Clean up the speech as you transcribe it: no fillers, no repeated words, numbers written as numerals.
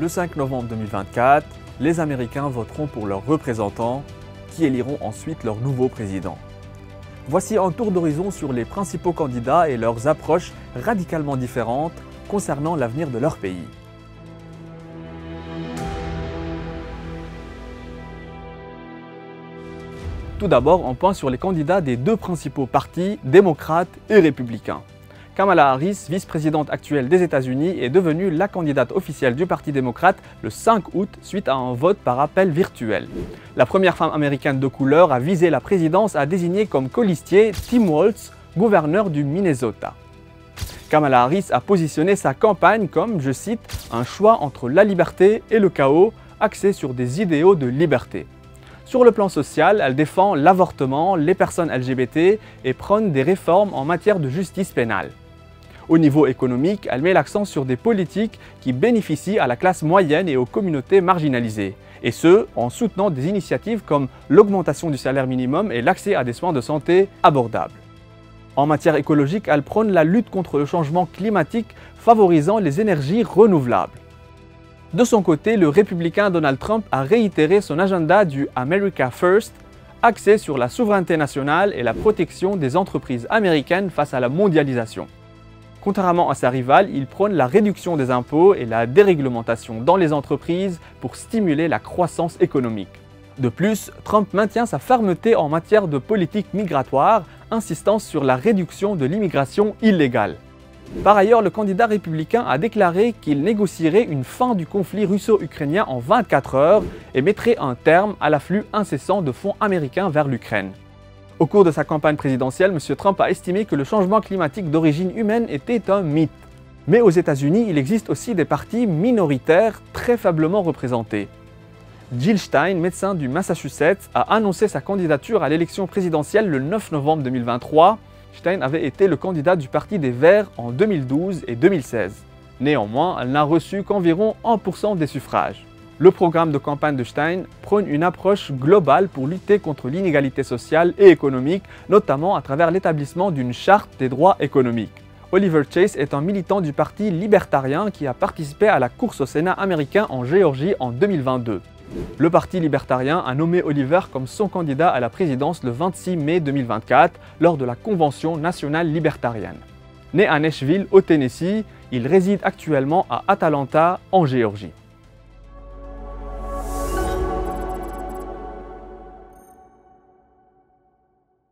Le 5 novembre 2024, les Américains voteront pour leurs représentants qui éliront ensuite leur nouveau président. Voici un tour d'horizon sur les principaux candidats et leurs approches radicalement différentes concernant l'avenir de leur pays. Tout d'abord, un point sur les candidats des deux principaux partis, démocrates et républicains. Kamala Harris, vice-présidente actuelle des États-Unis, est devenue la candidate officielle du Parti démocrate le 5 août suite à un vote par appel virtuel. La première femme américaine de couleur à viser la présidence a désigné comme colistier Tim Walz, gouverneur du Minnesota. Kamala Harris a positionné sa campagne comme, je cite, « un choix entre la liberté et le chaos, axé sur des idéaux de liberté ». Sur le plan social, elle défend l'avortement, les personnes LGBT et prône des réformes en matière de justice pénale. Au niveau économique, elle met l'accent sur des politiques qui bénéficient à la classe moyenne et aux communautés marginalisées, et ce, en soutenant des initiatives comme l'augmentation du salaire minimum et l'accès à des soins de santé abordables. En matière écologique, elle prône la lutte contre le changement climatique, favorisant les énergies renouvelables. De son côté, le républicain Donald Trump a réitéré son agenda du America First, axé sur la souveraineté nationale et la protection des entreprises américaines face à la mondialisation. Contrairement à sa rivale, il prône la réduction des impôts et la déréglementation dans les entreprises pour stimuler la croissance économique. De plus, Trump maintient sa fermeté en matière de politique migratoire, insistant sur la réduction de l'immigration illégale. Par ailleurs, le candidat républicain a déclaré qu'il négocierait une fin du conflit russo-ukrainien en 24 heures et mettrait un terme à l'afflux incessant de fonds américains vers l'Ukraine. Au cours de sa campagne présidentielle, M. Trump a estimé que le changement climatique d'origine humaine était un mythe. Mais aux États-Unis, il existe aussi des partis minoritaires très faiblement représentés. Jill Stein, médecin du Massachusetts, a annoncé sa candidature à l'élection présidentielle le 9 novembre 2023. Stein avait été le candidat du Parti des Verts en 2012 et 2016. Néanmoins, elle n'a reçu qu'environ 1% des suffrages. Le programme de campagne de Stein prône une approche globale pour lutter contre l'inégalité sociale et économique, notamment à travers l'établissement d'une charte des droits économiques. Oliver Chase est un militant du Parti libertarien qui a participé à la course au Sénat américain en Géorgie en 2022. Le Parti libertarien a nommé Oliver comme son candidat à la présidence le 26 mai 2024 lors de la Convention nationale libertarienne. Né à Nashville, au Tennessee, il réside actuellement à Atlanta, en Géorgie.